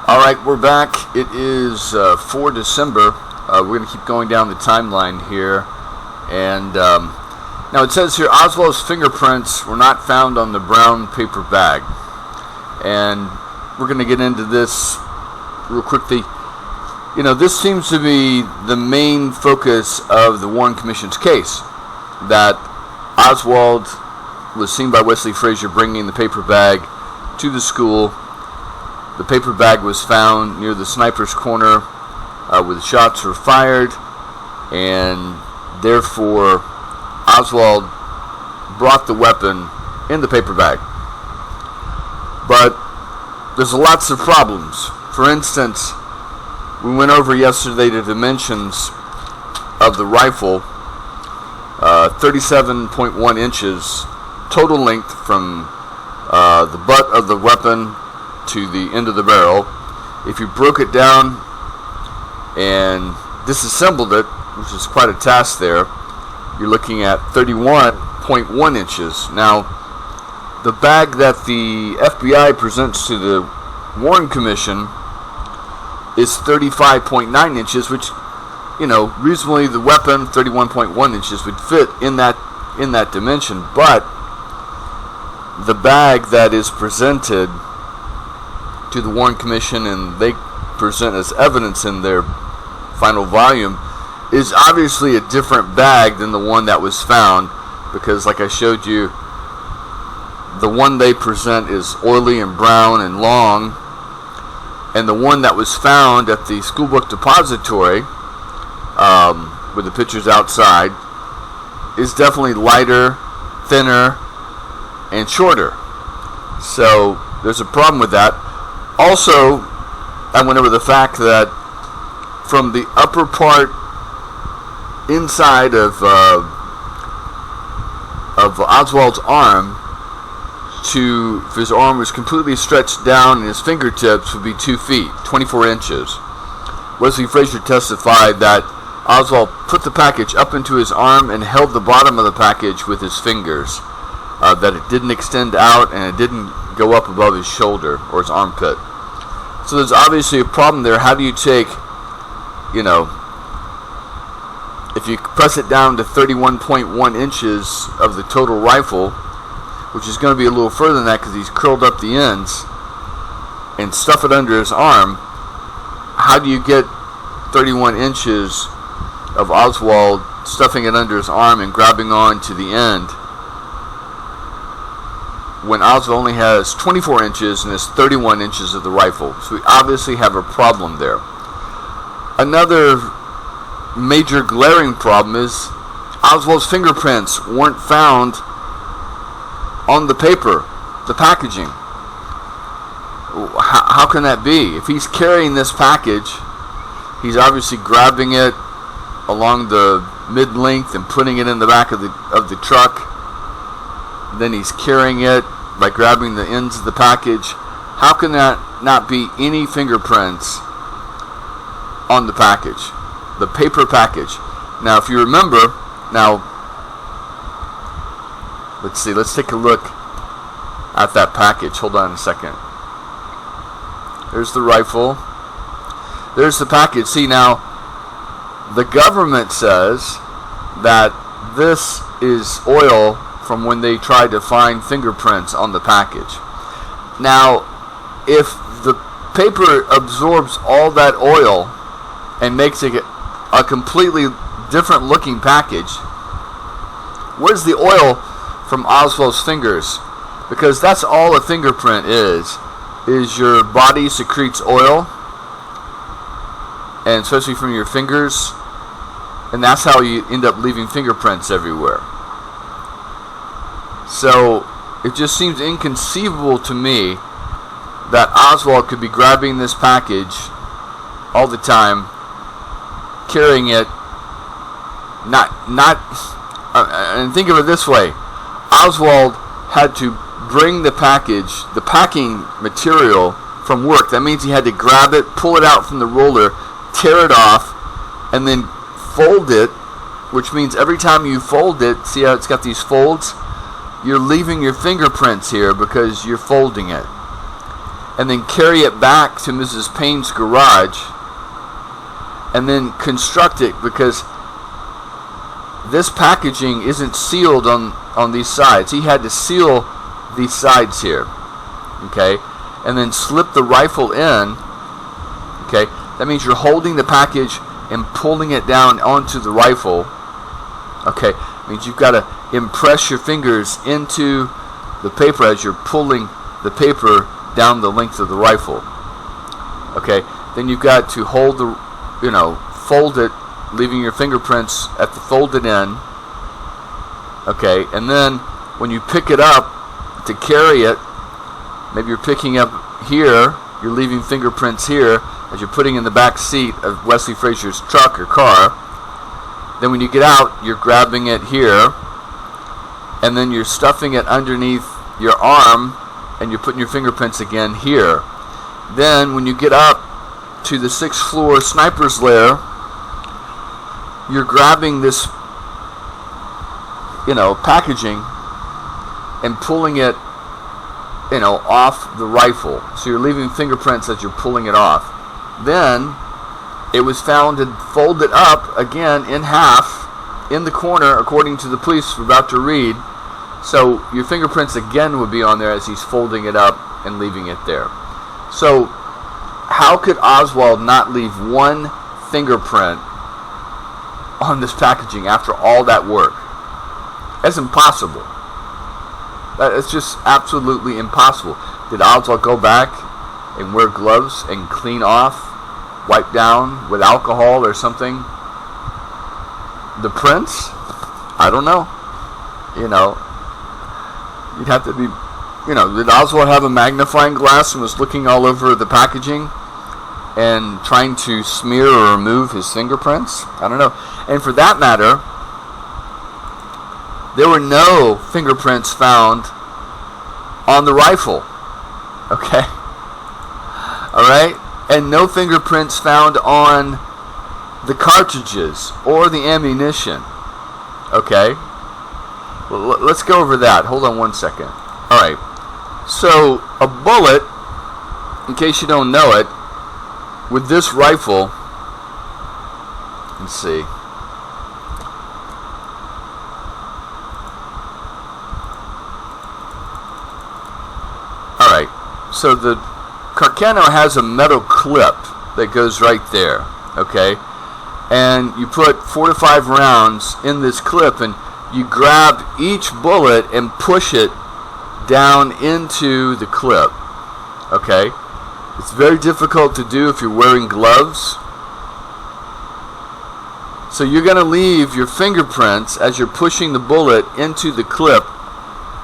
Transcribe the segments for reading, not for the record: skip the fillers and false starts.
Alright, we're back. It is 4 December. We're going to keep going down the timeline here. And now it says here, Oswald's fingerprints were not found on the brown paper bag. And we're going to get into this real quickly. You know, this seems to be the main focus of the Warren Commission's case. That Oswald was seen by Wesley Frazier bringing the paper bag to the school. The paper bag was found near the sniper's corner where the shots were fired, and therefore Oswald brought the weapon in the paper bag. But there's lots of problems. For instance, we went over yesterday the dimensions of the rifle, 37.1 inches total length from the butt of the weapon to the end of the barrel. If you broke it down and disassembled it, which is quite a task there, you're looking at 31.1 inches. Now, the bag that the FBI presents to the Warren Commission is 35.9 inches, which, you know, reasonably the weapon, 31.1 inches, would fit in that dimension. But the bag that is presented to the Warren Commission and they present as evidence in their final volume is obviously a different bag than the one that was found, because like I showed you, the one they present is oily and brown and long, and the one that was found at the school book depository with the pictures outside is definitely lighter, thinner, and shorter. So there's a problem with that. Also, I went over the fact that from the upper part inside of Oswald's arm to, if his arm was completely stretched down and his fingertips would be 2 feet, 24 inches. Wesley Frazier testified that Oswald put the package up into his arm and held the bottom of the package with his fingers, that it didn't extend out and it didn't go up above his shoulder or his armpit. So there's obviously a problem there. How do you take, you know, if you press it down to 31.1 inches of the total rifle, which is going to be a little further than that because he's curled up the ends, and stuff it under his arm, how do you get 31 inches of Oswald stuffing it under his arm and grabbing on to the end when Oswald only has 24 inches and is 31 inches of the rifle? So we obviously have a problem there. Another major glaring problem is Oswald's fingerprints weren't found on the paper, the packaging. How can that be? If he's carrying this package, he's obviously grabbing it along the mid-length and putting it in the back of the truck. Then he's carrying it by grabbing the ends of the package. How can that not be any fingerprints on the package, the paper package? Now, if you remember, let's see, let's take a look at that package. Hold on a second. There's the rifle. There's the package. See, now, the government says that this is oil from when they tried to find fingerprints on the package. Now, if the paper absorbs all that oil and makes it a completely different looking package, where's the oil from Oswald's fingers? Because that's all a fingerprint is your body secretes oil, and especially from your fingers, and that's how you end up leaving fingerprints everywhere. So it just seems inconceivable to me that Oswald could be grabbing this package all the time, carrying it, and think of it this way: Oswald had to bring the packing material from work. That means he had to grab it, pull it out from the roller, tear it off, and then fold it, which means every time you fold it, see how it's got these folds? You're leaving your fingerprints here because you're folding it. and then carry it back to Mrs. Payne's garage, and then construct it, because this packaging isn't sealed on these sides. He had to seal these sides here, okay, and then slip the rifle in, okay. That means you're holding the package and pulling it down onto the rifle, okay. It means you've got to impress your fingers into the paper as you're pulling the paper down the length of the rifle, okay. Then you've got to hold the, fold it, leaving your fingerprints at the folded end, okay. And then when you pick it up to carry it, maybe you're picking up here, you're leaving fingerprints here as you're putting in the back seat of Wesley Frazier's truck or car. Then when you get out, you're grabbing it here, and then you're stuffing it underneath your arm, and you're putting your fingerprints again here. Then when you get up to the 6th floor sniper's lair, you're grabbing this packaging and pulling it off the rifle. So you're leaving fingerprints as you're pulling it off. Then it was found and folded up again in half in the corner, according to the police we're about to read. So your fingerprints again would be on there as he's folding it up and leaving it there. So how could Oswald not leave one fingerprint on this packaging after all that work? That's impossible. It's just absolutely impossible. Did Oswald go back and wear gloves and clean off, wipe down with alcohol or something the prints? I don't know. You'd have to be, did Oswald have a magnifying glass and was looking all over the packaging and trying to smear or remove his fingerprints? I don't know. And for that matter, there were no fingerprints found on the rifle. Okay? Alright? And no fingerprints found on the cartridges or the ammunition. Okay? Well, let's go over that. Hold on one second. Alright. So, a bullet, in case you don't know it, with this rifle, let's see. Alright, so the Carcano has a metal clip that goes right there, okay? And you put 4 to 5 rounds in this clip, and you grab each bullet and push it down into the clip, okay? It's very difficult to do if you're wearing gloves. So you're going to leave your fingerprints as you're pushing the bullet into the clip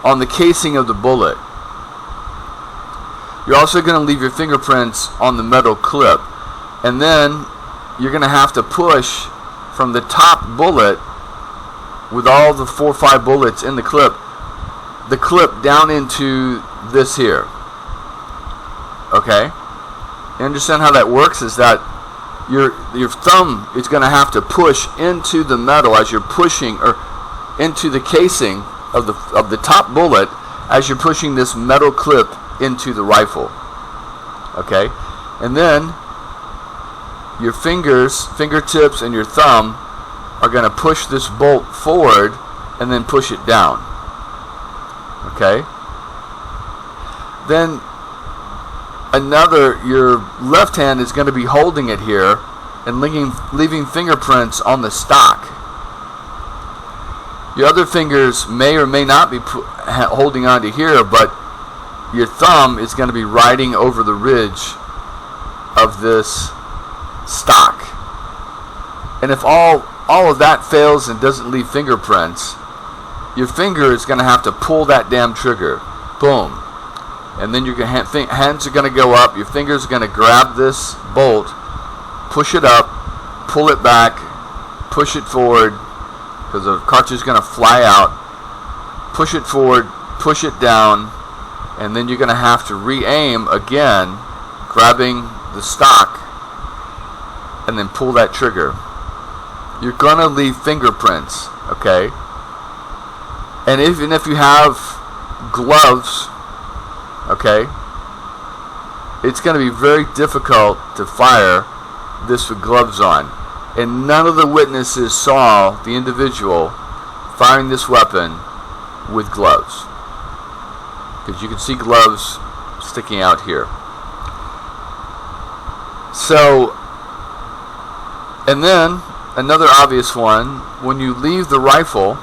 on the casing of the bullet. You're also going to leave your fingerprints on the metal clip. And then you're going to have to push from the top bullet with all the 4 or 5 bullets in the clip down into this here. Okay? You understand how that works? Is that your thumb is going to have to push into the metal as you're pushing, or into the casing of the top bullet as you're pushing this metal clip into the rifle. Okay? And then your fingertips and your thumb are going to push this bolt forward and then push it down. Okay? Then your left hand is going to be holding it here and leaving fingerprints on the stock. Your other fingers may or may not be holding on to here, but your thumb is going to be riding over the ridge of this stock. And if all of that fails and doesn't leave fingerprints, your finger is going to have to pull that damn trigger. Boom. And then your hands are going to go up, your fingers are going to grab this bolt, push it up, pull it back, push it forward, because the cartridge is going to fly out, push it forward, push it down, and then you're going to have to re-aim again, grabbing the stock, and then pull that trigger. You're going to leave fingerprints, okay? And even if you have gloves, okay, it's going to be very difficult to fire this with gloves on. And none of the witnesses saw the individual firing this weapon with gloves, because you can see gloves sticking out here. So, and then another obvious one, when you leave the rifle,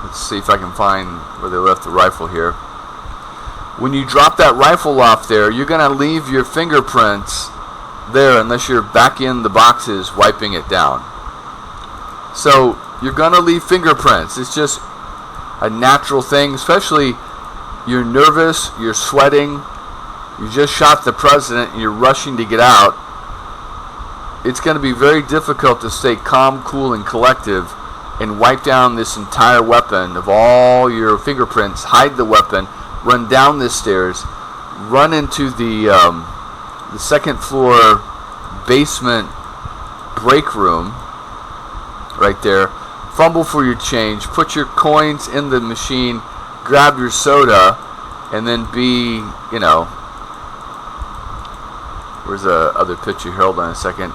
let's see if I can find where they left the rifle here. When you drop that rifle off there, you're going to leave your fingerprints there unless you're back in the boxes wiping it down. So you're going to leave fingerprints. It's just a natural thing, especially you're nervous, you're sweating, you just shot the president and you're rushing to get out. It's going to be very difficult to stay calm, cool, and collective and wipe down this entire weapon of all your fingerprints, hide the weapon, run down the stairs, run into the second floor basement break room right there, fumble for your change, put your coins in the machine, grab your soda, and then be, where's the other picture here? Hold on a second.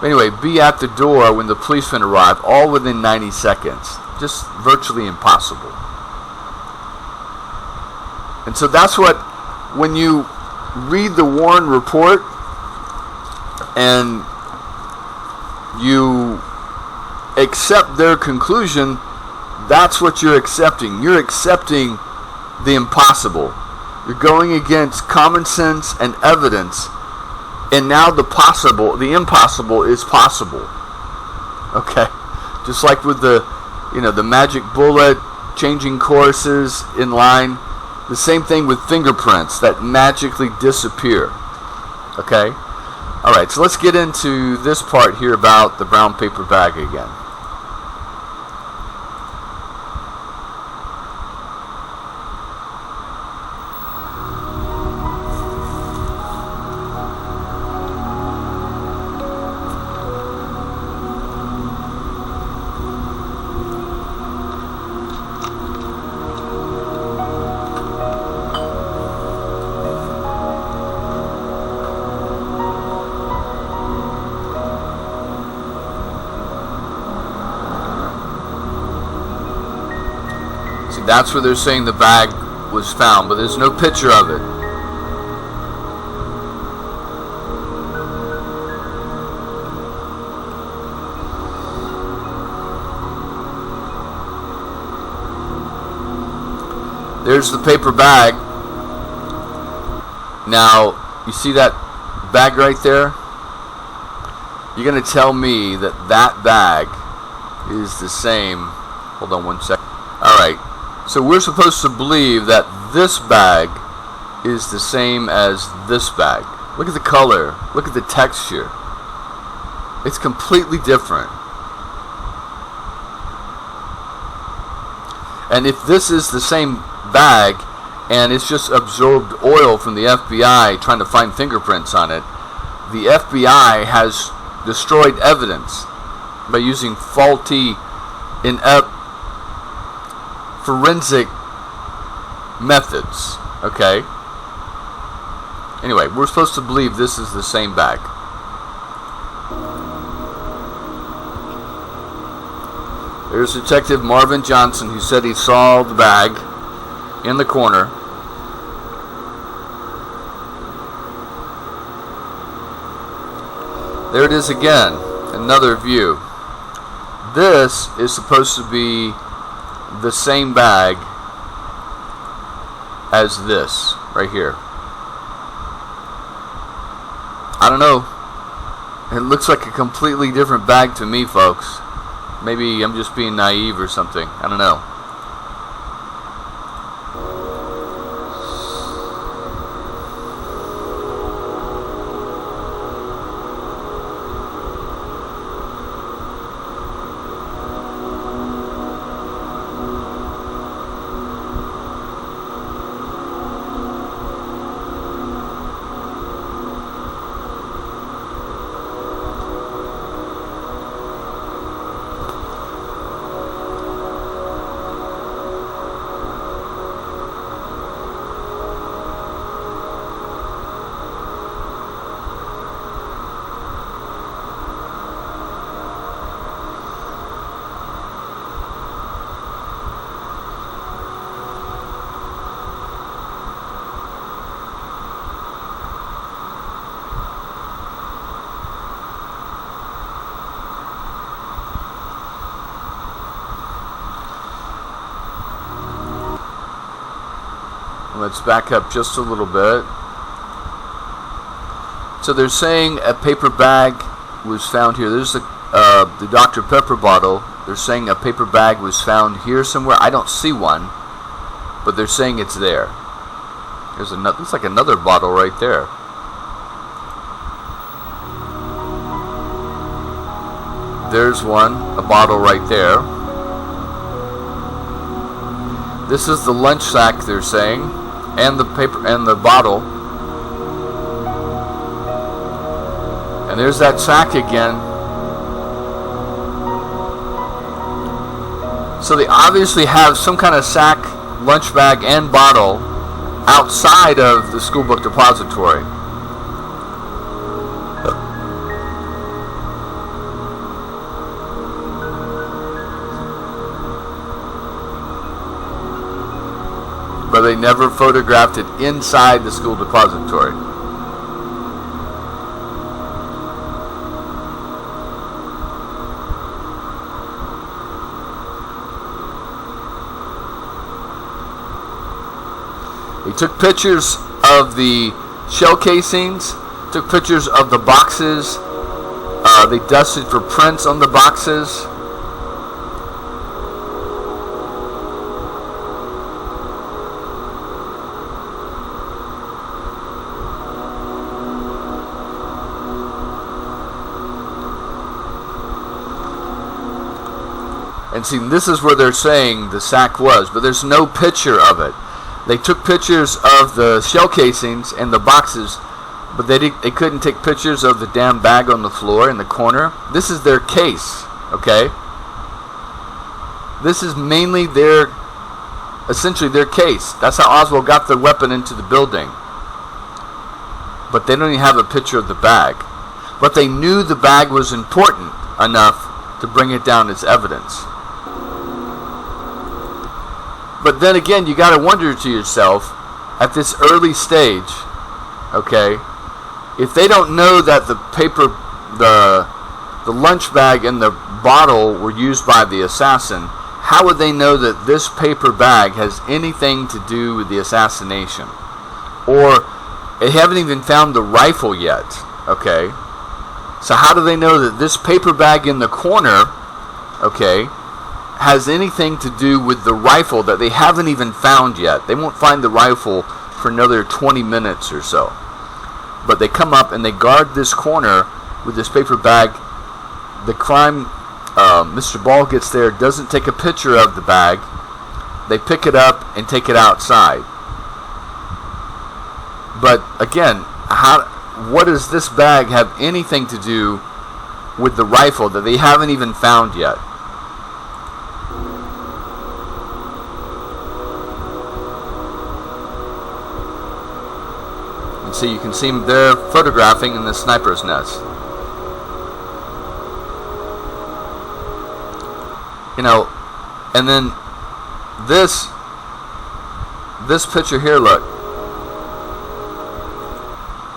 Anyway, be at the door when the policemen arrive, all within 90 seconds. Just virtually impossible. And so that's what, when you read the Warren report and you accept their conclusion, that's what you're accepting. You're accepting the impossible. You're going against common sense and evidence, and now the impossible is possible. Okay? Just like with the magic bullet, changing courses in line, the same thing with fingerprints that magically disappear. Okay? Alright, so let's get into this part here about the brown paper bag again. That's where they're saying the bag was found, but there's no picture of it. There's the paper bag. Now, you see that bag right there? You're going to tell me that that bag is the same. Hold on one second. Alright. So we're supposed to believe that this bag is the same as this bag. Look at the color. Look at the texture. It's completely different. And if this is the same bag and it's just absorbed oil from the FBI trying to find fingerprints on it, the FBI has destroyed evidence by using faulty, inept forensic methods. Okay? Anyway, we're supposed to believe this is the same bag. There's Detective Marvin Johnson, who said he saw the bag in the corner. There it is again, another view. This is supposed to be the same bag as this right here. I don't know. It looks like a completely different bag to me, folks. Maybe I'm just being naive or something. I don't know. let's back up just a little bit. So they're saying a paper bag was found here. There's the Dr. Pepper bottle. They're saying a paper bag was found here somewhere. I don't see one, but they're saying it's there. There's another. Looks like another bottle right there. There's one, a bottle right there. This is the lunch sack, they're saying, and the paper and the bottle. And there's that sack again. So they obviously have some kind of sack, lunch bag, and bottle outside of the school book depository. But they never photographed it inside the school depository. He took pictures of the shell casings, took pictures of the boxes. They dusted for prints on the boxes. And see, this is where they're saying the sack was, but there's no picture of it. They took pictures of the shell casings and the boxes, but they couldn't take pictures of the damn bag on the floor in the corner. This is their case, okay? This is mainly essentially their case. That's how Oswald got the weapon into the building. But they don't even have a picture of the bag. But they knew the bag was important enough to bring it down as evidence. But then again, you got to wonder to yourself, at this early stage, okay, if they don't know that the paper, the lunch bag and the bottle were used by the assassin, how would they know that this paper bag has anything to do with the assassination? Or they haven't even found the rifle yet, okay? So how do they know that this paper bag in the corner, okay, has anything to do with the rifle that they haven't even found yet? They won't find the rifle for another 20 minutes or so. But they come up and they guard this corner with this paper bag. The crime, Mr. Ball gets there, doesn't take a picture of the bag. They pick it up and take it outside. But again, what does this bag have anything to do with the rifle that they haven't even found yet? So you can see them there photographing in the sniper's nest. You know, and then this picture here, look.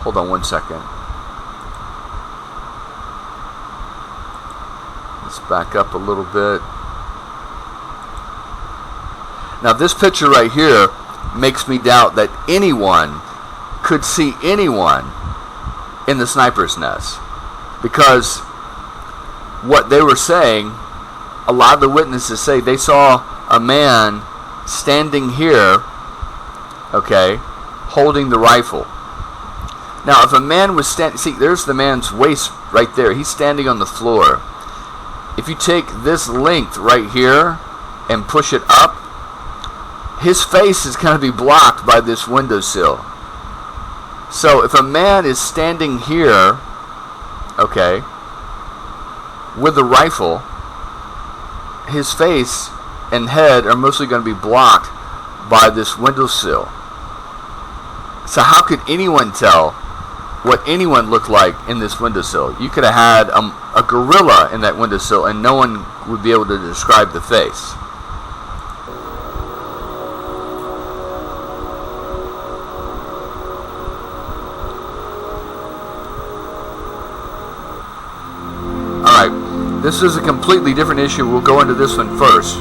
Hold on one second. Let's back up a little bit. Now this picture right here makes me doubt that anyone could see anyone in the sniper's nest, because what they were saying, a lot of the witnesses say they saw a man standing here, okay, holding the rifle. Now if a man was standing, see, there's the man's waist right there, he's standing on the floor. If you take this length right here and push it up, his face is going to be blocked by this windowsill. So if a man is standing here, okay, with a rifle, his face and head are mostly going to be blocked by this windowsill. So how could anyone tell what anyone looked like in this windowsill? You could have had a gorilla in that windowsill and no one would be able to describe the face. This is a completely different issue. We'll go into this one first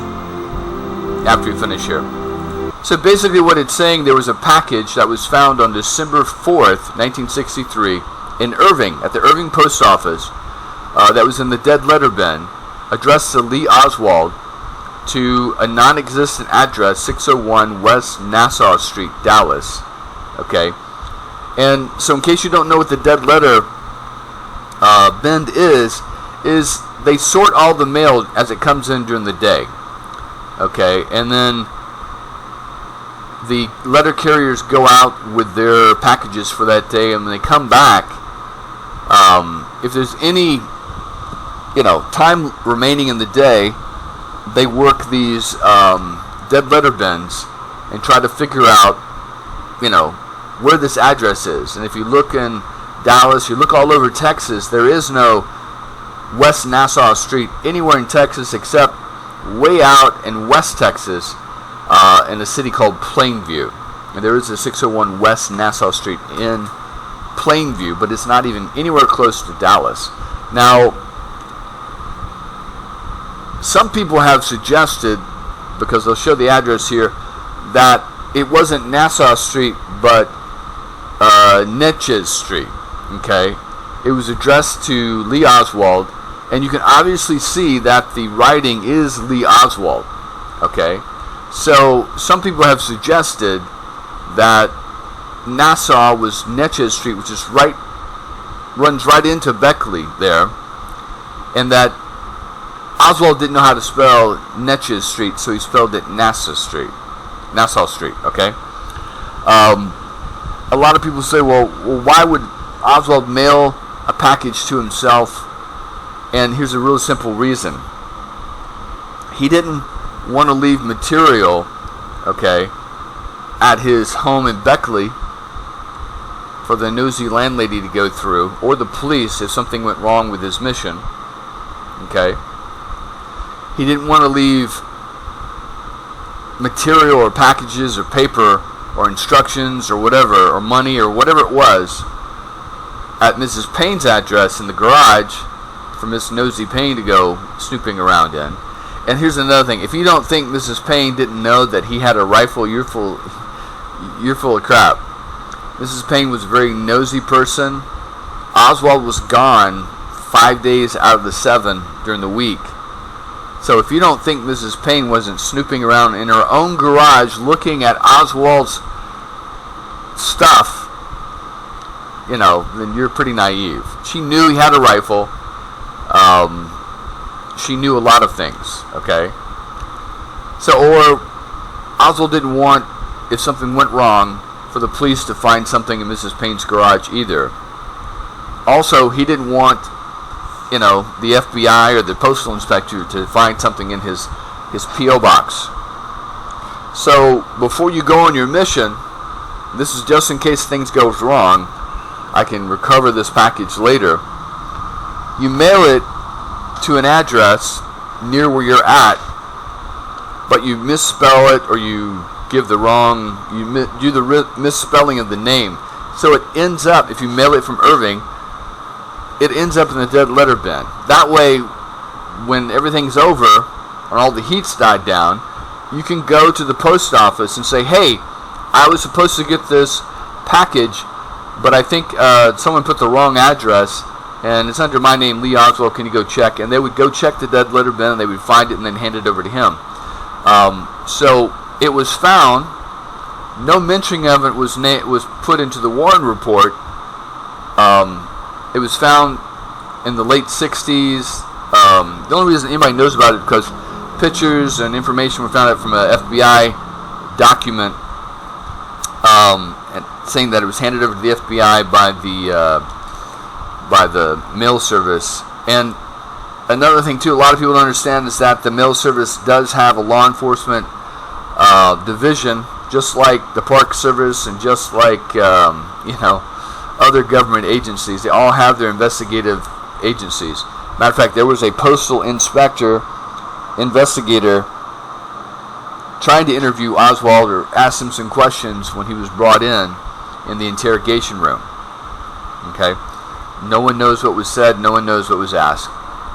after we finish here. So basically what it's saying, there was a package that was found on December 4th, 1963, in Irving, at the Irving Post Office, that was in the dead letter bin, addressed to Lee Oswald, to a non-existent address, 601 West Nassau Street, Dallas. Okay? And so in case you don't know what the dead letter bin is they sort all the mail as it comes in during the day. Okay? And then the letter carriers go out with their packages for that day, and when they come back, if there's any time remaining in the day, they work these dead letter bins and try to figure out where this address is. And if you look in Dallas, you look all over Texas, there is no West Nassau Street anywhere in Texas except way out in West Texas, in a city called Plainview. And there is a 601 West Nassau Street in Plainview, but it's not even anywhere close to Dallas. Now, some people have suggested, because they'll show the address here, that it wasn't Nassau Street, but Natchez Street. Okay? It was addressed to Lee Oswald, and you can obviously see that the writing is Lee Oswald. Okay? So, some people have suggested that Nassau was Natchez Street, which is runs right into Beckley there, and that Oswald didn't know how to spell Natchez Street, so he spelled it Nassau Street. Okay? A lot of people say, well, why would Oswald mail a package to himself? And here's a real simple reason. He didn't want to leave material, okay, at his home in Beckley for the nosy landlady to go through, or the police if something went wrong with his mission. Okay? He didn't want to leave material or packages or paper or instructions or whatever, or money or whatever it was, at Mrs. Payne's address in the garage for Miss Nosy Payne to go snooping around in. And here's another thing. If you don't think Mrs. Payne didn't know that he had a rifle, you're full of crap. Mrs. Payne was a very nosy person. Oswald was gone 5 days out of the 7 during the week. So if you don't think Mrs. Payne wasn't snooping around in her own garage looking at Oswald's stuff, then you're pretty naive. She knew he had a rifle. She knew a lot of things, okay? So, or Oswald didn't want, if something went wrong, for the police to find something in Mrs. Payne's garage either. Also, he didn't want, the FBI or the postal inspector to find something in his P.O. box. So, before you go on your mission, this is just in case things goes wrong, I can recover this package later. You mail it to an address near where you're at, but you misspell it, or you give the wrong, you do the misspelling of the name. So it ends up, if you mail it from Irving, it ends up in the dead letter bin. That way, when everything's over and all the heat's died down, you can go to the post office and say, hey, I was supposed to get this package, but I think someone put the wrong address, and it's under my name, Lee Oswald, can you go check? And they would go check the dead letter bin, and they would find it and then hand it over to him. So it was found. No mentioning of it was put into the Warren report. It was found in the late 60s. The only reason anybody knows about it is because pictures and information were found out from an FBI document, and saying that it was handed over to the FBI by the mail service. And another thing too, a lot of people don't understand, is that the mail service does have a law enforcement division, just like the Park Service and just like other government agencies. They all have their investigative agencies. Matter of fact, there was a postal investigator trying to interview Oswald or ask him some questions when he was brought in the interrogation room. Okay? No one knows what was said, no one knows what was asked.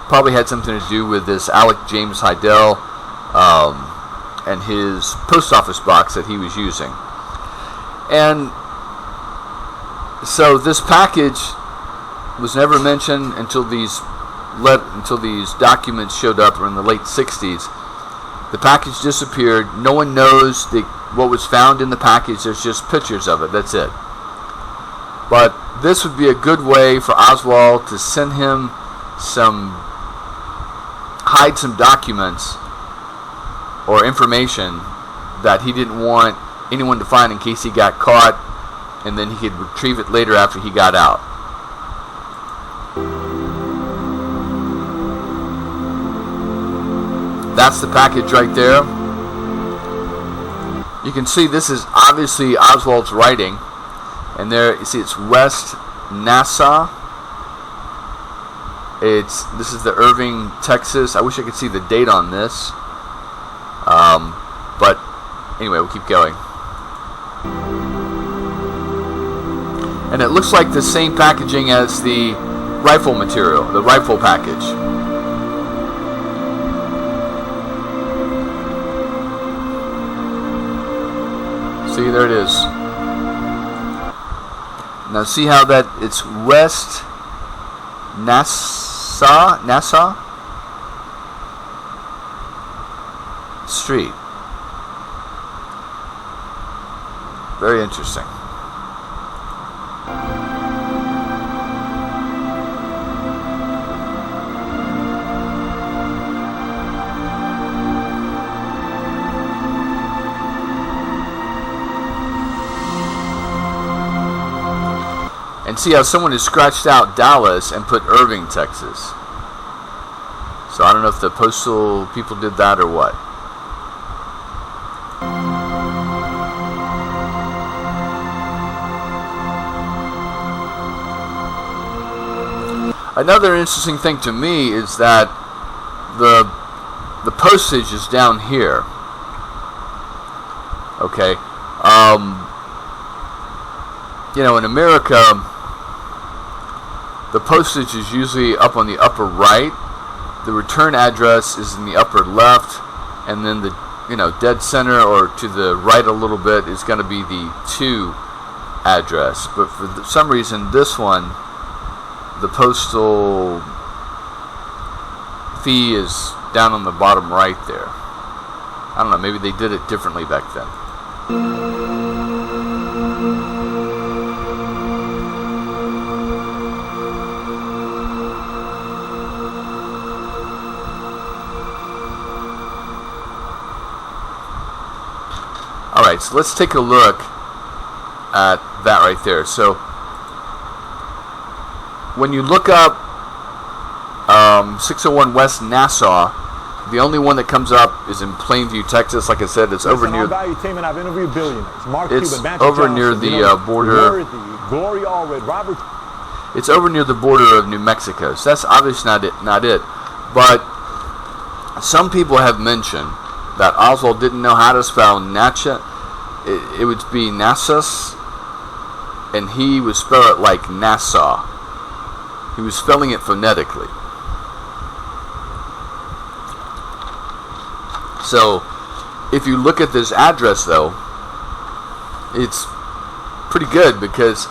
Probably had something to do with this Alec James Heidel and his post office box that he was using. And so this package was never mentioned until these documents showed up in the late 60s. The package disappeared. No one knows what was found in the package. There's just pictures of it. That's it. But this would be a good way for Oswald to send him hide some documents or information that he didn't want anyone to find in case he got caught, and then he could retrieve it later after he got out. That's the package right there. You can see this is obviously Oswald's writing, and there you see it's West Nassau. This is the Irving, Texas. I wish I could see the date on this, but anyway, we'll keep going. And it looks like the same packaging as the rifle material, the rifle package. See, there it is. Now see how that it's West Nassau Street. Very interesting. And see how someone has scratched out Dallas and put Irving, Texas. So I don't know if the postal people did that or what. Another interesting thing to me is that the postage is down here. Okay. You know, in America, the postage is usually up on the upper right. The return address is in the upper left, and then the dead center or to the right a little bit is going to be the to address. But for some reason, this one, the postal fee is down on the bottom right there. I don't know. Maybe they did it differently back then. Alright, so let's take a look at that right there. So, when you look up 601 West Nassau, the only one that comes up is in Plainview, Texas. Like I said, it's over near. I've interviewed billionaires. Mark It's Cuban, over Johnson, near the border. Glory Allred, Robert. It's over near the border of New Mexico. So that's obviously not it. But some people have mentioned that Oswald didn't know how to spell Natcha. It would be Nassas, and he would spell it like Nassau. He was spelling it phonetically. So, if you look at this address, though, it's pretty good because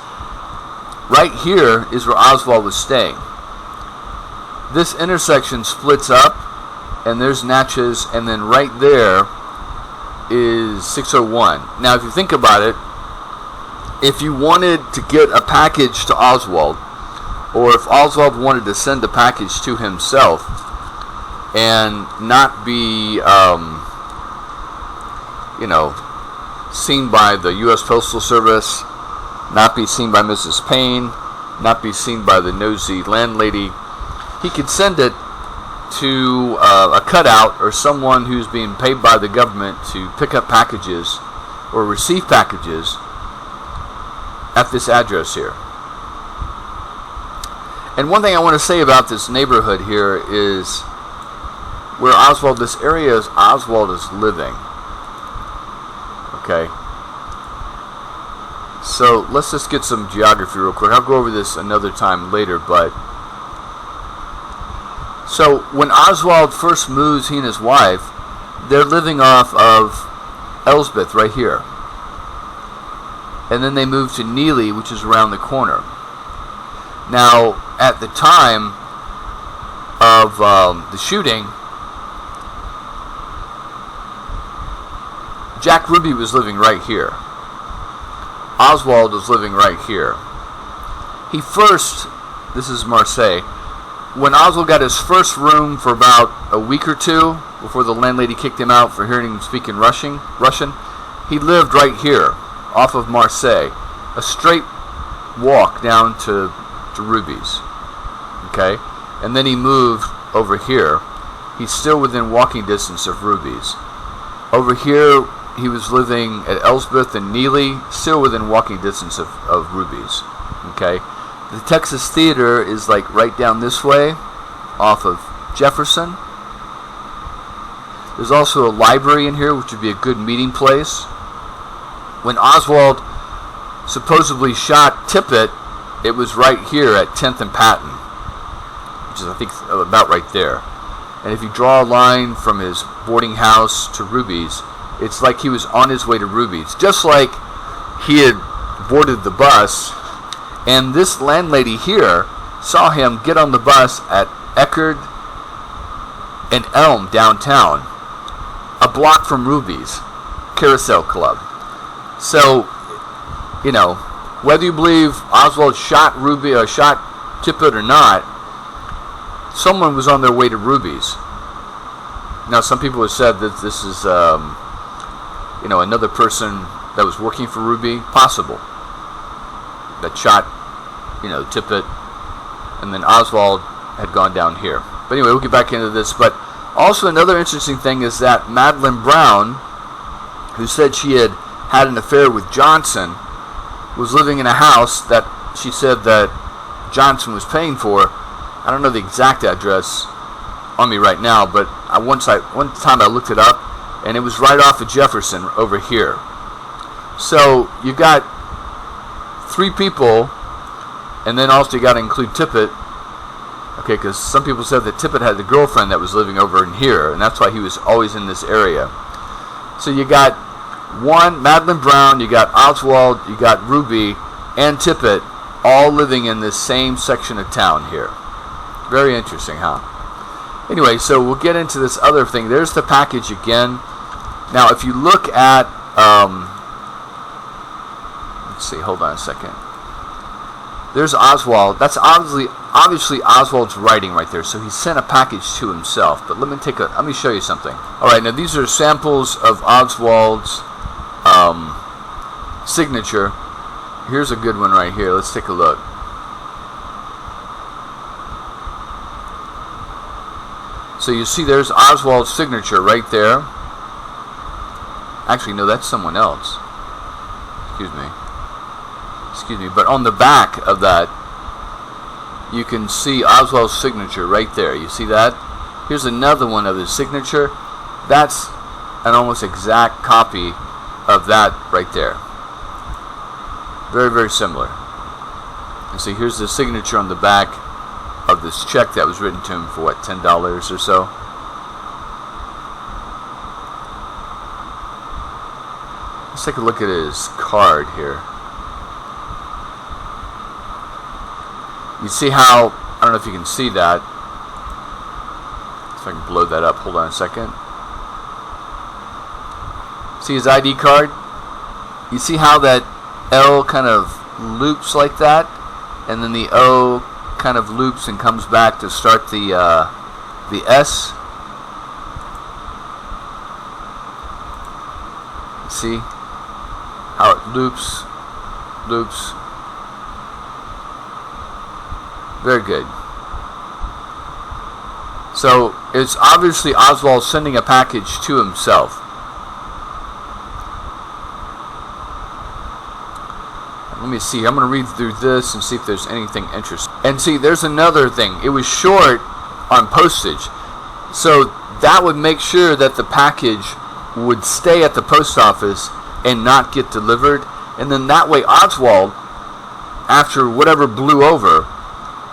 right here is where Oswald was staying. This intersection splits up, and there's Natchez, and then right there is 601. Now, if you think about it, if you wanted to get a package to Oswald, or if Oswald wanted to send a package to himself and not be, seen by the U.S. Postal Service, not be seen by Mrs. Payne, not be seen by the nosy landlady, he could send it to a cutout or someone who's being paid by the government to pick up packages or receive packages at this address here. And one thing I want to say about this neighborhood here is where this area is Oswald is living. Okay. So let's just get some geography real quick. I'll go over this another time later, but so when Oswald first moves, he and his wife, they're living off of Elsbeth right here. And then they moved to Neely, which is around the corner. Now, at the time of the shooting, Jack Ruby was living right here. Oswald was living right here. He first, this is Marseille, when Oswald got his first room for about a week or two, before the landlady kicked him out for hearing him speak in Russian, he lived right here, off of Marseille. A straight walk down to Ruby's. Okay? And then he moved over here. He's still within walking distance of Ruby's. Over here, he was living at Elsbeth and Neely, still within walking distance of Ruby's. Okay? The Texas Theater is like right down this way, off of Jefferson. There's also a library in here, which would be a good meeting place. When Oswald supposedly shot Tippit, it was right here at 10th and Patton, which is, I think, about right there. And if you draw a line from his boarding house to Ruby's, it's like he was on his way to Ruby's, just like he had boarded the bus. And this landlady here saw him get on the bus at Eckerd and Elm downtown, a block from Ruby's Carousel Club. So, you know, whether you believe Oswald shot Ruby or shot Tippit or not, someone was on their way to Ruby's. Now, some people have said that this is, another person that was working for Ruby, possible, that shot, Tippit, and then Oswald had gone down here. But anyway, we'll get back into this. But also another interesting thing is that Madeline Brown, who said she had an affair with Johnson, was living in a house that she said that Johnson was paying for. I don't know the exact address on me right now, but one time I looked it up, and it was right off of Jefferson over here. So you got 3 people, and then also you got to include Tippit. Okay, because some people said that Tippit had the girlfriend that was living over in here, and that's why he was always in this area. So you got Madeline Brown, you got Oswald, you got Ruby, and Tippit, all living in this same section of town here. Very interesting, huh? Anyway, so we'll get into this other thing. There's the package again. Now, if you look at, let's see, hold on a second. There's Oswald. That's obviously Oswald's writing right there. So he sent a package to himself. But let me show you something. All right, now these are samples of Oswald's signature. Here's a good one right here. Let's take a look. So you see there's Oswald's signature right there. Actually, no, that's someone else. Excuse me. But on the back of that, you can see Oswald's signature right there. You see that? Here's another one of his signature. That's an almost exact copy of that right there. Very, very similar. And see, here's the signature on the back of this check that was written to him for, what, $10 or so? Let's take a look at his card here. You see how, I don't know if you can see that. If I can blow that up, hold on a second. See his ID card? You see how that L kind of loops like that? And then the O kind of loops and comes back to start the S. See how it loops. Very good. So it's obviously Oswald sending a package to himself. Let me see. I'm going to read through this and see if there's anything interesting. And see, there's another thing. It was short on postage. So that would make sure that the package would stay at the post office and not get delivered. And then that way Oswald, after whatever blew over,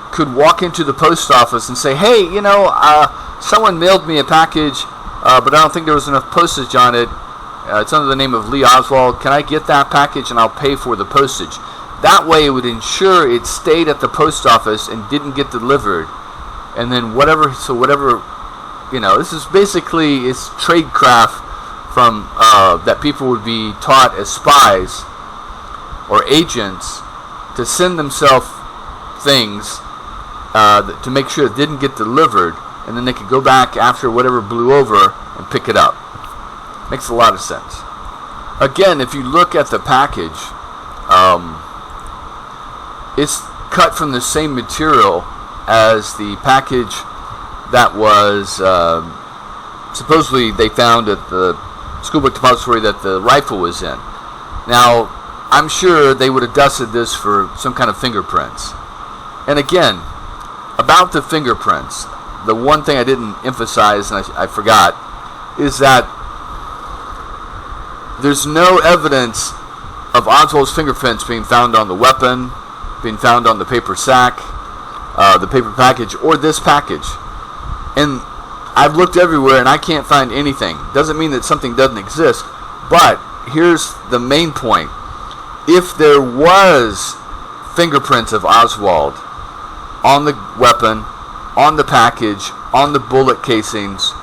could walk into the post office and say, hey, someone mailed me a package but I don't think there was enough postage on it. It's under the name of Lee Oswald. Can I get that package and I'll pay for the postage? That way it would ensure it stayed at the post office and didn't get delivered. And then whatever, this is basically, it's tradecraft from that people would be taught as spies or agents to send themselves things to make sure it didn't get delivered, and then they could go back after whatever blew over and pick it up. Makes a lot of sense. Again, if you look at the package, it's cut from the same material as the package that was supposedly they found at the schoolbook depository that the rifle was in. Now, I'm sure they would have dusted this for some kind of fingerprints. And again, about the fingerprints, the one thing I didn't emphasize, and I forgot, is that there's no evidence of Oswald's fingerprints being found on the weapon, being found on the paper sack, the paper package, or this package. And I've looked everywhere and I can't find anything. Doesn't mean that something doesn't exist, but here's the main point. If there was fingerprints of Oswald on the weapon, on the package, on the bullet casings,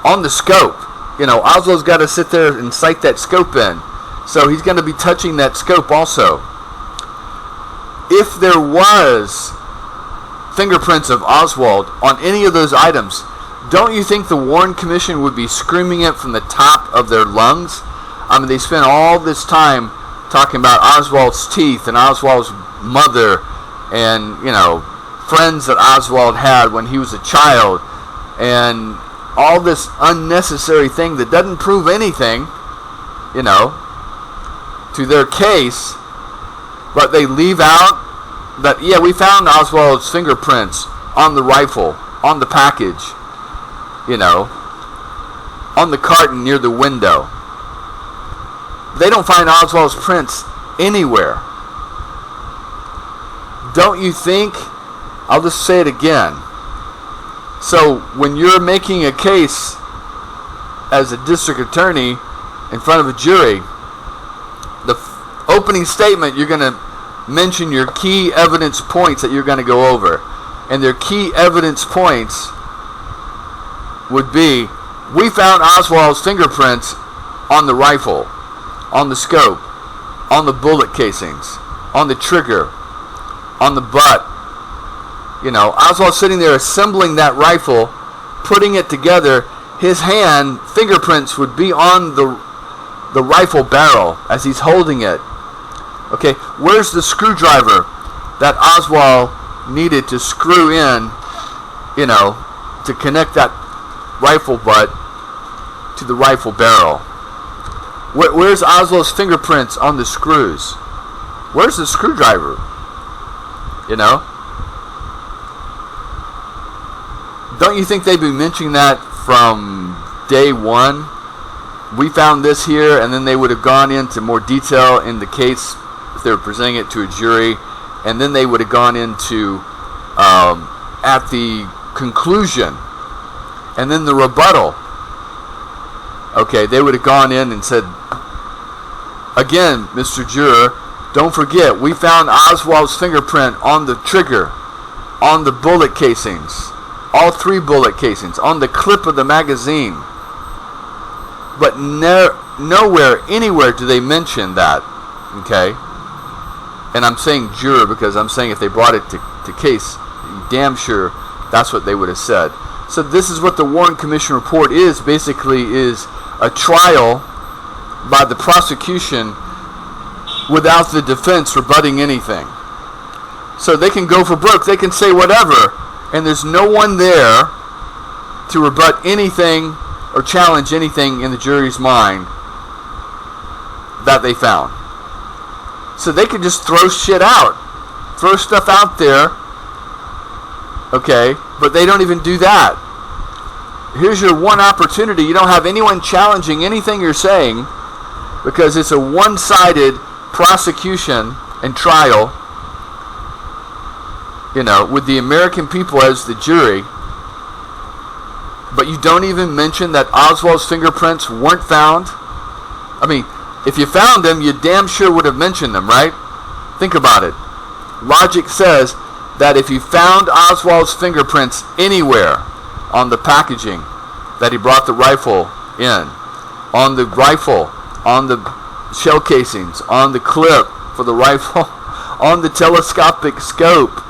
on the scope, Oswald's got to sit there and sight that scope in. So he's going to be touching that scope also. If there was fingerprints of Oswald on any of those items, don't you think the Warren Commission would be screaming it from the top of their lungs? I mean, they spent all this time talking about Oswald's teeth and Oswald's mother and, friends that Oswald had when he was a child, and all this unnecessary thing that doesn't prove anything, to their case, but they leave out that, yeah, we found Oswald's fingerprints on the rifle, on the package, on the carton near the window. They don't find Oswald's prints anywhere. Don't you think? I'll just say it again. So when you're making a case as a district attorney in front of a jury, the opening statement, you're going to mention your key evidence points that you're going to go over. And their key evidence points would be, we found Oswald's fingerprints on the rifle, on the scope, on the bullet casings, on the trigger, on the butt. Oswald's sitting there assembling that rifle, putting it together. His hand fingerprints would be on the rifle barrel as he's holding it. Okay, where's the screwdriver that Oswald needed to screw in, to connect that rifle butt to the rifle barrel? Where's Oswald's fingerprints on the screws? Where's the screwdriver? Don't you think they'd be mentioning that from day one? We found this here, and then they would have gone into more detail in the case if they were presenting it to a jury, and then they would have gone into at the conclusion, and then the rebuttal. Okay, they would have gone in and said, again, Mr. Juror, don't forget, we found Oswald's fingerprint on the trigger, on the bullet casings, all 3 bullet casings, on the clip of the magazine. But nowhere, anywhere do they mention that. Okay? And I'm saying juror because I'm saying if they brought it to case, damn sure that's what they would have said. So this is what the Warren Commission report is, basically, is a trial by the prosecution without the defense rebutting anything. So they can go for broke, they can say whatever, and there's no one there to rebut anything or challenge anything in the jury's mind that they found. So they could just throw shit out, throw stuff out there, okay, but they don't even do that. Here's your one opportunity. You don't have anyone challenging anything you're saying because it's a one-sided prosecution and trial, with the American people as the jury. But you don't even mention that Oswald's fingerprints weren't found. I mean, if you found them, you damn sure would have mentioned them, right? Think about it. Logic says that if you found Oswald's fingerprints anywhere on the packaging that he brought the rifle in, on the rifle, on the shell casings, on the clip for the rifle, on the telescopic scope,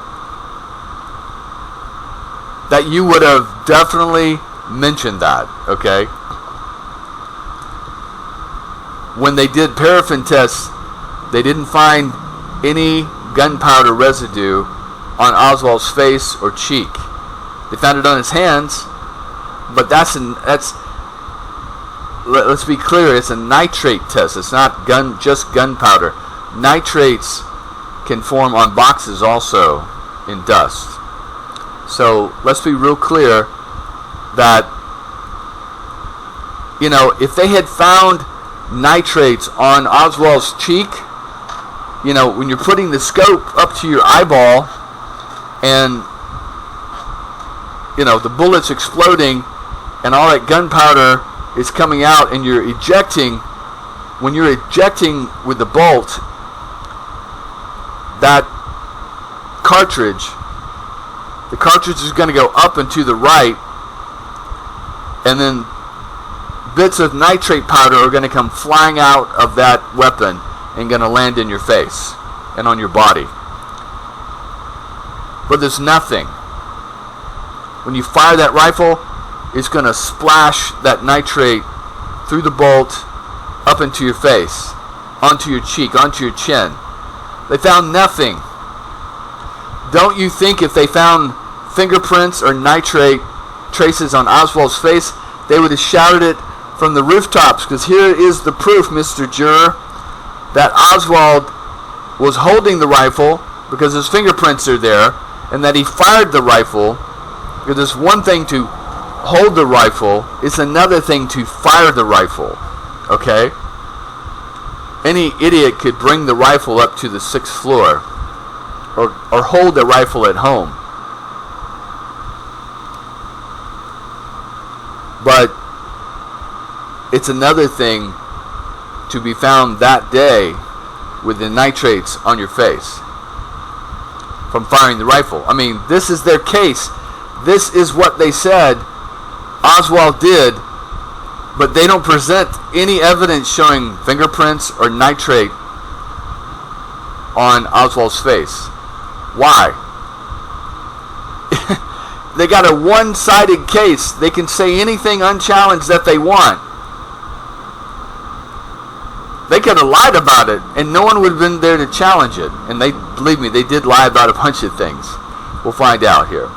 that you would have definitely mentioned that, okay? When they did paraffin tests, they didn't find any gunpowder residue on Oswald's face or cheek. They found it on his hands, but let's be clear, it's a nitrate test. It's not just gunpowder. Nitrates can form on boxes also in dust. So let's be real clear that, you know, if they had found nitrates on Oswald's cheek, you know, when you're putting the scope up to your eyeball and, you know, the bullet's exploding and all that gunpowder is coming out and you're ejecting, when you're ejecting with the bolt, that cartridge, the cartridge is going to go up and to the right, and then bits of nitrate powder are going to come flying out of that weapon and going to land in your face and on your body. But there's nothing. When you fire that rifle, it's going to splash that nitrate through the bolt up into your face, onto your cheek, onto your chin. They found nothing. Don't you think if they found fingerprints or nitrate traces on Oswald's face, they would have shouted it from the rooftops? Because here is the proof, Mr. Juror, that Oswald was holding the rifle because his fingerprints are there, and that he fired the rifle. Because it's one thing to hold the rifle, it's another thing to fire the rifle. Okay? Any idiot could bring the rifle up to the 6th floor or hold the rifle at home. But it's another thing to be found that day with the nitrates on your face from firing the rifle. I mean, this is their case. This is what they said Oswald did, but they don't present any evidence showing fingerprints or nitrate on Oswald's face. Why? They got a one-sided case. They can say anything unchallenged that they want. They could have lied about it, and no one would have been there to challenge it. And they, believe me, they did lie about a bunch of things. We'll find out here.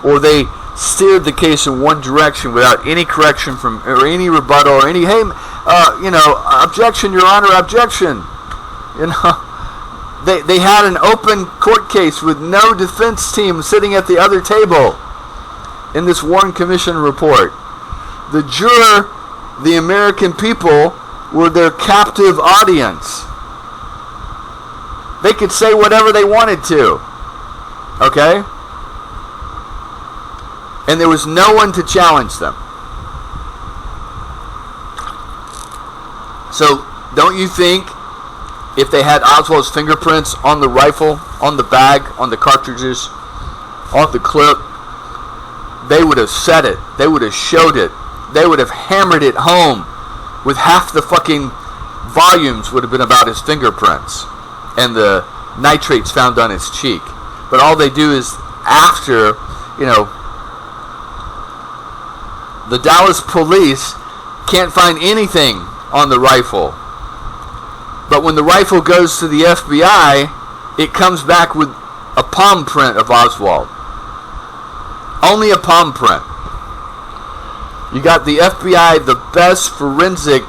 Or they steered the case in one direction without any correction from, or any rebuttal, or any, hey, objection, Your Honor, objection. You know, they had an open court case with no defense team sitting at the other table in this Warren Commission report. The juror, the American people, were their captive audience. They could say whatever they wanted to. Okay? And there was no one to challenge them. So, don't you think if they had Oswald's fingerprints on the rifle, on the bag, on the cartridges, on the clip, they would have said it. They would have showed it. They would have hammered it home with half the fucking volumes would have been about his fingerprints and the nitrates found on his cheek. But all they do is after, the Dallas police can't find anything on the rifle. But when the rifle goes to the FBI, it comes back with a palm print of Oswald. Only a palm print. You got the FBI, the best forensic,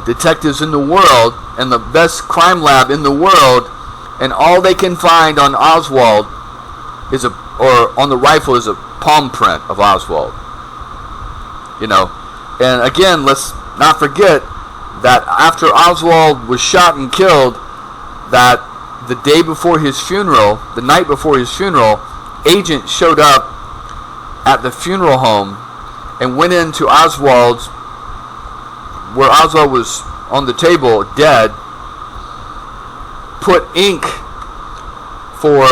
detectives in the world, and the best crime lab in the world, and all they can find on Oswald on the rifle is a palm print of Oswald. And again, let's not forget that after Oswald was shot and killed, that the day before his funeral, the night before his funeral, agents showed up at the funeral home and went into Oswald's, where Oswald was on the table dead, put ink for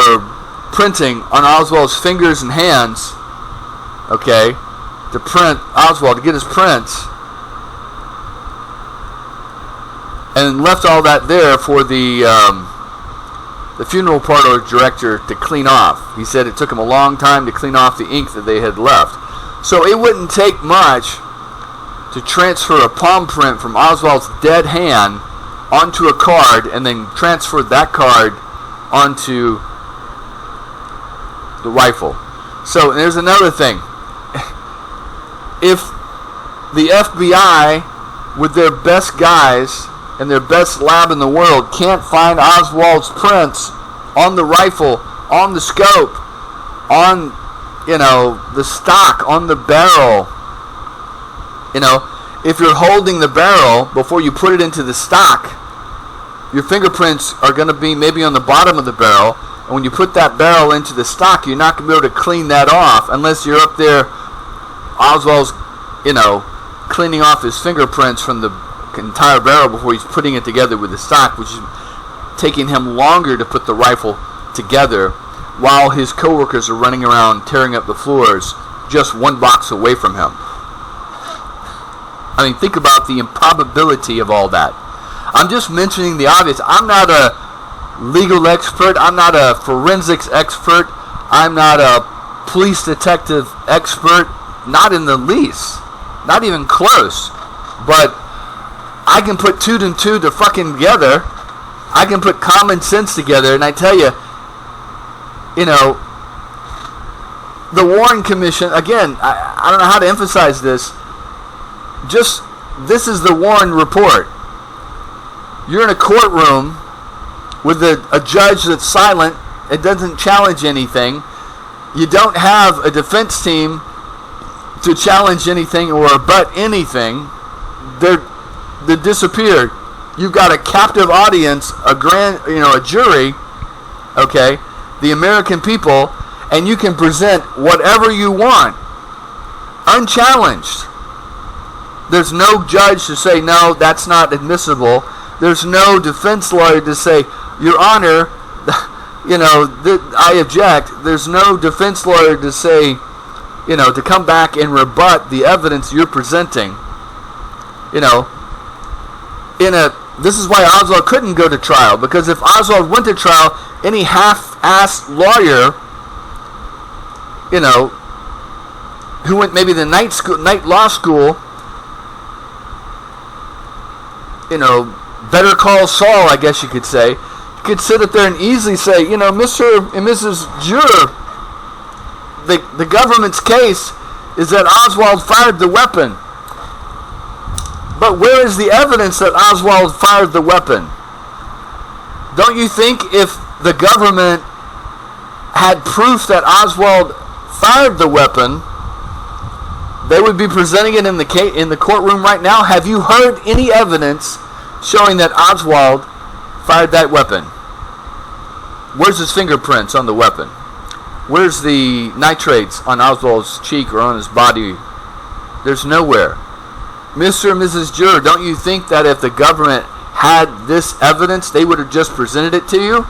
printing on Oswald's fingers and hands, okay, to print Oswald, to get his prints, and left all that there for the funeral parlor director to clean off. He said it took him a long time to clean off the ink that they had left. So it wouldn't take much to transfer a palm print from Oswald's dead hand onto a card and then transfer that card onto the rifle. So there's another thing. If the FBI, with their best guys and their best lab in the world, can't find Oswald's prints on the rifle, on the scope, on, the stock, on the barrel, if you're holding the barrel before you put it into the stock, your fingerprints are going to be maybe on the bottom of the barrel, and when you put that barrel into the stock, you're not going to be able to clean that off unless you're up there, Oswald's, cleaning off his fingerprints from the entire barrel before he's putting it together with the stock, which is taking him longer to put the rifle together while his coworkers are running around tearing up the floors just one box away from him. I mean, think about the improbability of all that. I'm just mentioning the obvious. I'm not a legal expert. I'm not a forensics expert. I'm not a police detective expert. Not in the least. Not even close. But I can put two and two to fucking together. I can put common sense together. And I tell you, the Warren Commission, again, I don't know how to emphasize this. This is the Warren report. You're in a courtroom with a judge that's silent. It doesn't challenge anything. You don't have a defense team to challenge anything or rebut anything. They're disappeared. You've got a captive audience, a jury, okay, the American people, and you can present whatever you want, unchallenged. There's no judge to say, no, that's not admissible. There's no defense lawyer to say, Your Honor, I object. There's no defense lawyer to say, to come back and rebut the evidence you're presenting. This is why Oswald couldn't go to trial, because if Oswald went to trial, any half-assed lawyer, who went maybe the night law school, Better Call Saul, I guess you could say, could sit up there and easily say, Mr. and Mrs. Juror, the government's case is that Oswald fired the weapon. But where is the evidence that Oswald fired the weapon? Don't you think if the government had proof that Oswald fired the weapon, they would be presenting it in the courtroom right now? Have you heard any evidence showing that Oswald fired that weapon? Where's his fingerprints on the weapon? Where's the nitrates on Oswald's cheek or on his body? There's nowhere. Mr. and Mrs. Juror, don't you think that if the government had this evidence, they would have just presented it to you?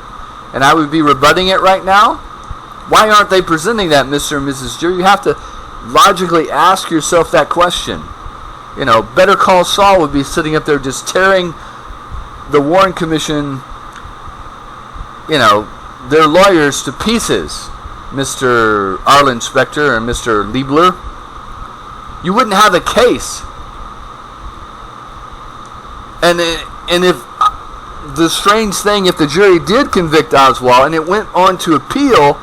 And I would be rebutting it right now? Why aren't they presenting that, Mr. and Mrs. Juror? You have to logically ask yourself that question. Better Call Saul would be sitting up there just tearing the Warren Commission, their lawyers to pieces, Mr. Arlen Specter and Mr. Liebler. You wouldn't have a case. And if the strange thing, if the jury did convict Oswald and it went on to appeal,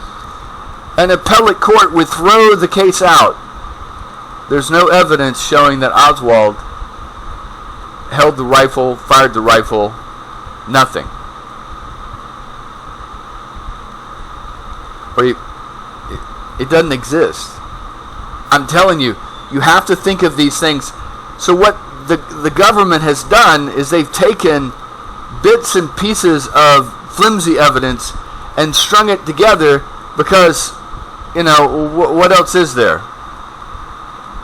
an appellate court would throw the case out. There's no evidence showing that Oswald held the rifle, fired the rifle, nothing. It doesn't exist. I'm telling you, you have to think of these things. So what the government has done is they've taken bits and pieces of flimsy evidence and strung it together because, what else is there?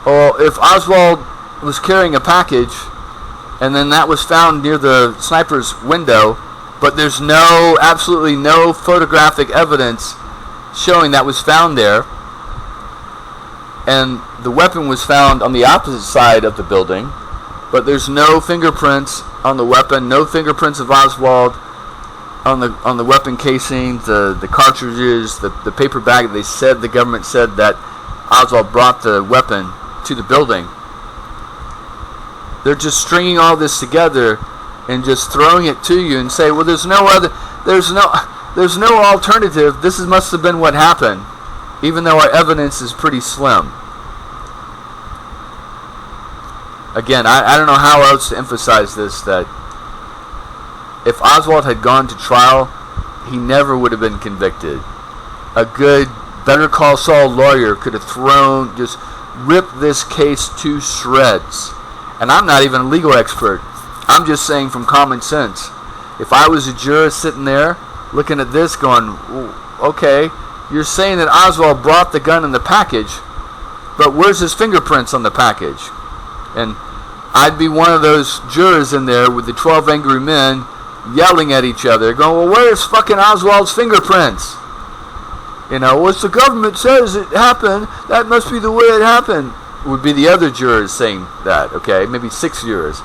Or if Oswald was carrying a package and then that was found near the sniper's window, but there's absolutely no photographic evidence showing that was found there, and the weapon was found on the opposite side of the building, but there's no fingerprints on the weapon, no fingerprints of Oswald on the weapon casing, the cartridges, the paper bag. The government said that Oswald brought the weapon to the building. They're just stringing all this together and just throwing it to you and say, well, there's no alternative. This must have been what happened, even though our evidence is pretty slim. Again, I don't know how else to emphasize this, that if Oswald had gone to trial, he never would have been convicted. A good Better Call Saul lawyer could have just ripped this case to shreds. And I'm not even a legal expert. I'm just saying from common sense. If I was a juror sitting there looking at this going, okay, you're saying that Oswald brought the gun in the package, but where's his fingerprints on the package? And I'd be one of those jurors in there with the 12 angry men yelling at each other, going, well, where's fucking Oswald's fingerprints? What the government says it happened, that must be the way it happened. Would be the other jurors saying that, okay? Maybe 6 jurors.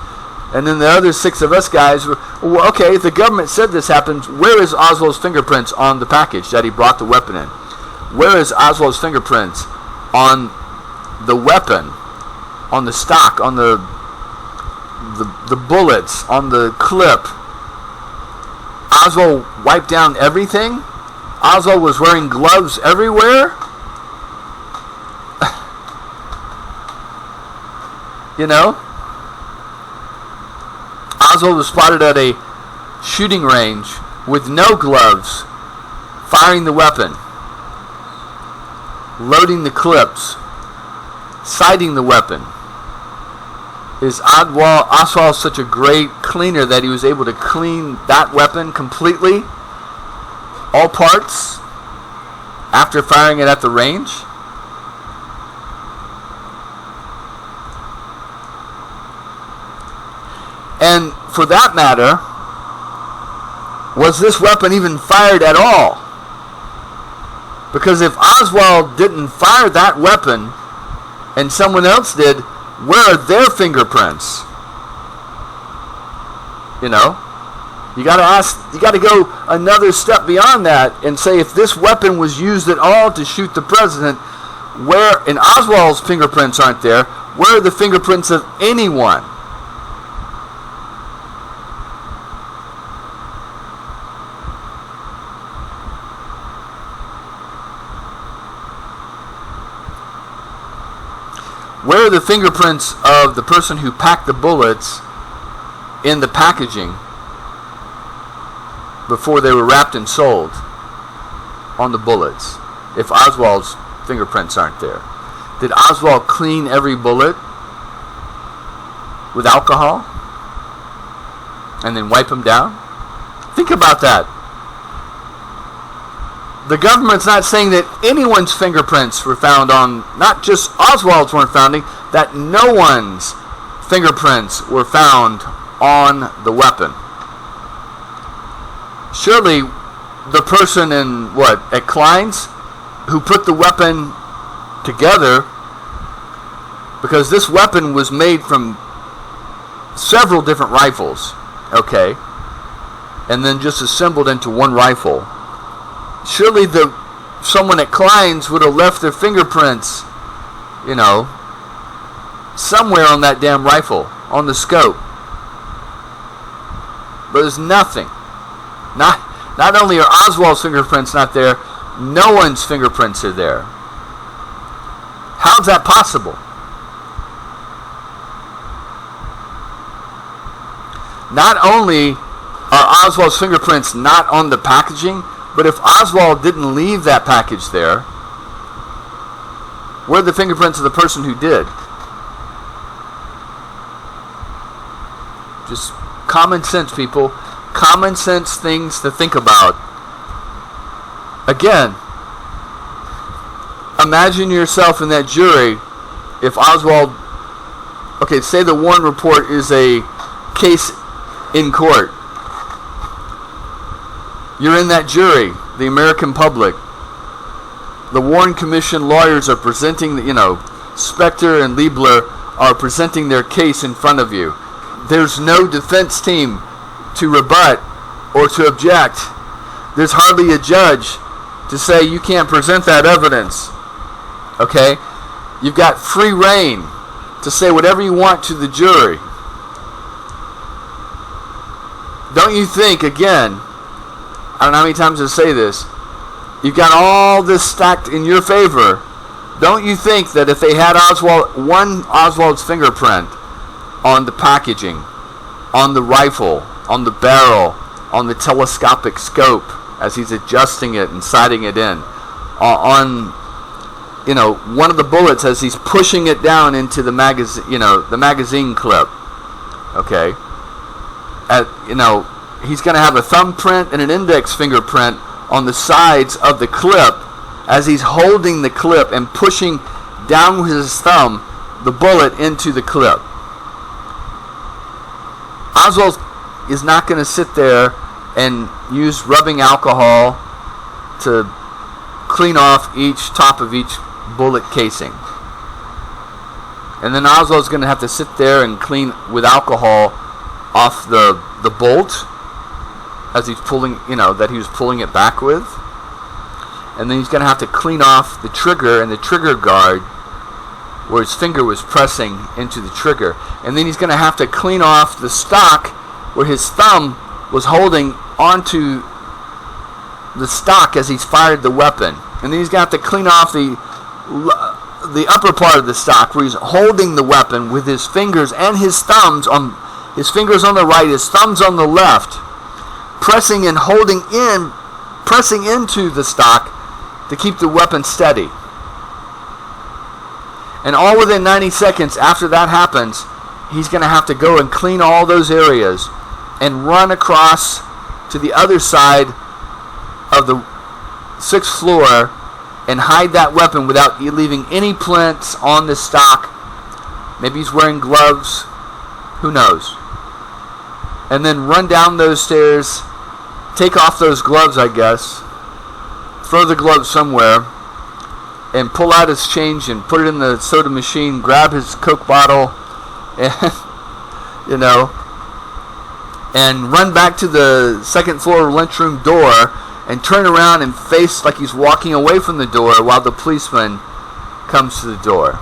And then the other 6 of us guys were, well, okay, if the government said this happened, where is Oswald's fingerprints on the package that he brought the weapon in? Where is Oswald's fingerprints on the weapon, on the stock, on the bullets, on the clip? Oswald wiped down everything? Oswald was wearing gloves everywhere? Oswald was spotted at a shooting range with no gloves, firing the weapon, loading the clips, sighting the weapon. Is Oswald such a great cleaner that he was able to clean that weapon completely, all parts, after firing it at the range? And for that matter, was this weapon even fired at all? Because if Oswald didn't fire that weapon and someone else did, where are their fingerprints? You got to go another step beyond that and say, if this weapon was used at all to shoot the president, and Oswald's fingerprints aren't there, where are the fingerprints of anyone? Where are the fingerprints of the person who packed the bullets in the packaging before they were wrapped and sold on the bullets, if Oswald's fingerprints aren't there? Did Oswald clean every bullet with alcohol and then wipe them down? Think about that. The government's not saying that anyone's fingerprints were found on, not just Oswald's weren't found, that no one's fingerprints were found on the weapon. Surely the person at Klein's who put the weapon together, because this weapon was made from several different rifles, okay, and then just assembled into one rifle. Surely someone at Klein's would have left their fingerprints, somewhere on that damn rifle, on the scope. But there's nothing. Not only are Oswald's fingerprints not there, no one's fingerprints are there. How's that possible? Not only are Oswald's fingerprints not on the packaging, but if Oswald didn't leave that package there, where are the fingerprints of the person who did? Just common sense, people. Common sense things to think about. Again, imagine yourself in that jury if Oswald, okay, say the Warren report is a case in court. You're in that jury, the American public. The Warren Commission lawyers are presenting, Specter and Liebler are presenting their case in front of you. There's no defense team to rebut or to object. There's hardly a judge to say you can't present that evidence. Okay? You've got free reign to say whatever you want to the jury. Don't you think, again, I don't know how many times I say this, you've got all this stacked in your favor. Don't you think that if they had Oswald's fingerprint on the packaging, on the rifle, on the barrel, on the telescopic scope as he's adjusting it and sighting it in, on one of the bullets as he's pushing it down into the magazine clip, okay, he's going to have a thumbprint and an index fingerprint on the sides of the clip as he's holding the clip and pushing down with his thumb the bullet into the clip. Oswald is not going to sit there and use rubbing alcohol to clean off each top of each bullet casing. And then Oswald's going to have to sit there and clean with alcohol off the bolt as he's pulling, that he was pulling it back with. And then he's going to have to clean off the trigger and the trigger guard where his finger was pressing into the trigger. And then he's going to have to clean off the stock where his thumb was holding onto the stock as he's fired the weapon. And then he's going to have to clean off the upper part of the stock where he's holding the weapon with his fingers and his thumbs on his fingers on the right, his thumbs on the left, pressing and holding in, pressing into the stock to keep the weapon steady. And all within 90 seconds after that happens, he's going to have to go and clean all those areas and run across to the other side of the 6th floor and hide that weapon without leaving any prints on the stock. Maybe he's wearing gloves. Who knows? And then run down those stairs, take off those gloves, I guess, throw the gloves somewhere, and pull out his change and put it in the soda machine, grab his Coke bottle, and, and run back to the 2nd floor lunchroom door and turn around and face like he's walking away from the door while the policeman comes to the door.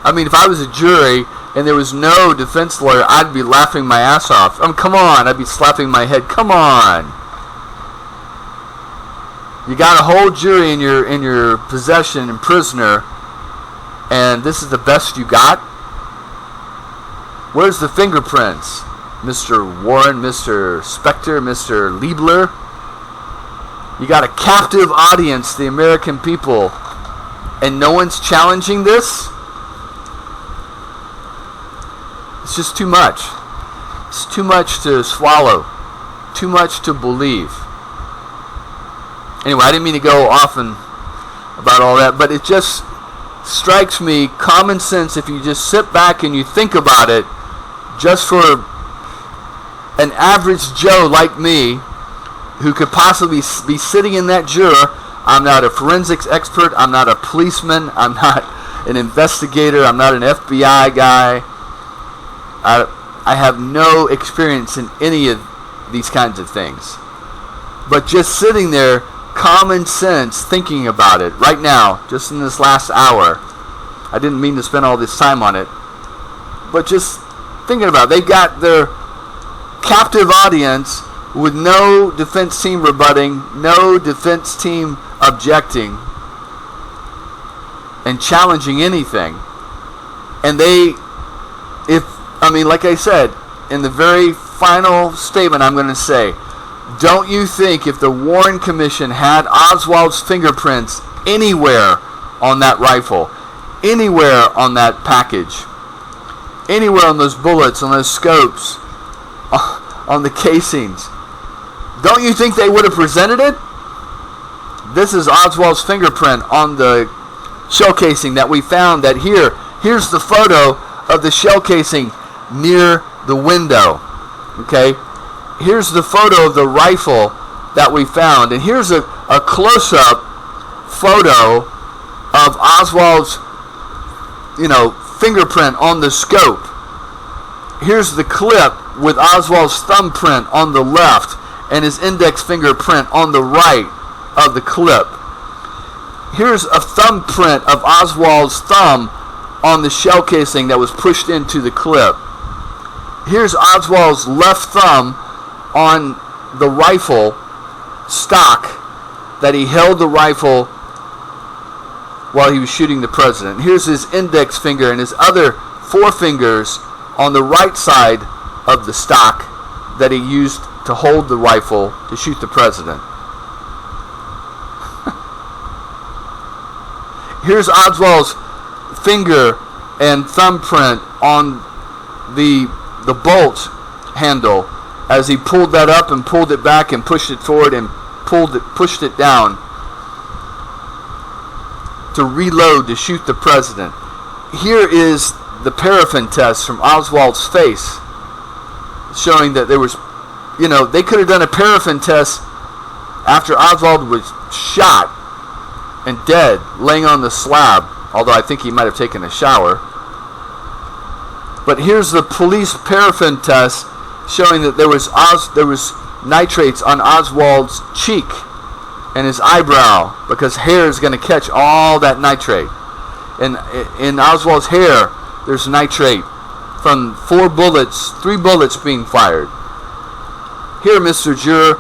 I mean, if I was a jury and there was no defense lawyer, I'd be laughing my ass off. Come on, I'd be slapping my head. Come on. You got a whole jury in your possession and prisoner, and this is the best you got? Where's the fingerprints? Mr. Warren, Mr. Specter, Mr. Liebler? You got a captive audience, the American people, and no one's challenging this? It's just too much. It's too much to swallow. Too much to believe. Anyway, I didn't mean to go off and about all that, but it just strikes me, common sense, if you just sit back and you think about it, just for an average Joe like me, who could possibly be sitting in that juror. I'm not a forensics expert. I'm not a policeman. I'm not an investigator. I'm not an FBI guy. I have no experience in any of these kinds of things. But just sitting there, common sense, thinking about it right now, just in this last hour. I didn't mean to spend all this time on it. But just thinking about it. They got their captive audience with no defense team rebutting, no defense team objecting, and challenging anything. And like I said, in the very final statement I'm going to say, don't you think if the Warren Commission had Oswald's fingerprints anywhere on that rifle, anywhere on that package, anywhere on those bullets, on those scopes, on the casings, don't you think they would have presented it? This is Oswald's fingerprint on the shell casing that we found. That here's the photo of the shell casing near the window. Okay, here's the photo of the rifle that we found, and here's a close-up photo of Oswald's, fingerprint on the scope. Here's the clip with Oswald's thumbprint on the left and his index fingerprint on the right of the clip. Here's a thumbprint of Oswald's thumb on the shell casing that was pushed into the clip. Here's Oswald's left thumb on the rifle stock that he held the rifle while he was shooting the president. Here's his index finger and his other four fingers on the right side of the stock that he used to hold the rifle to shoot the president. Here's Oswald's finger and thumbprint on the bolt handle as he pulled that up and pulled it back and pushed it forward and pushed it down to reload to shoot the president. Here is the paraffin test from Oswald's face, showing that there was, they could have done a paraffin test after Oswald was shot and dead, laying on the slab, although I think he might have taken a shower. But here's the police paraffin test showing that there was nitrates on Oswald's cheek and his eyebrow, because hair is going to catch all that nitrate. And in Oswald's hair, there's nitrate from 3 bullets being fired. Here, Mr. Juror,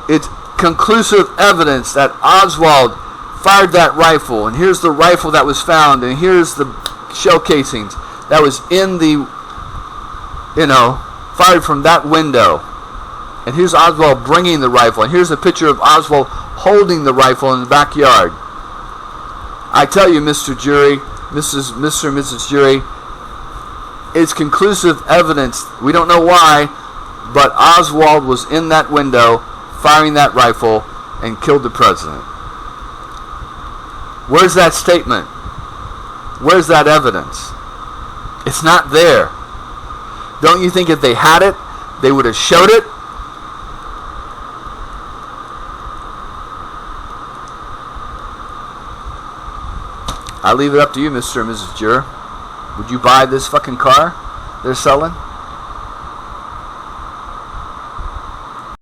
it's conclusive evidence that Oswald fired that rifle, and here's the rifle that was found, and here's the shell casings that was in the, fired from that window. And here's Oswald bringing the rifle, and here's a picture of Oswald holding the rifle in the backyard. I tell you, Mr. Jury, Mr. and Mrs. Jury, it's conclusive evidence. We don't know why, but Oswald was in that window firing that rifle and killed the president. Where's that statement? Where's that evidence? It's not there. Don't you think if they had it, they would have showed it? I leave it up to you, Mr. and Mrs. Juror. Would you buy this fucking car they're selling?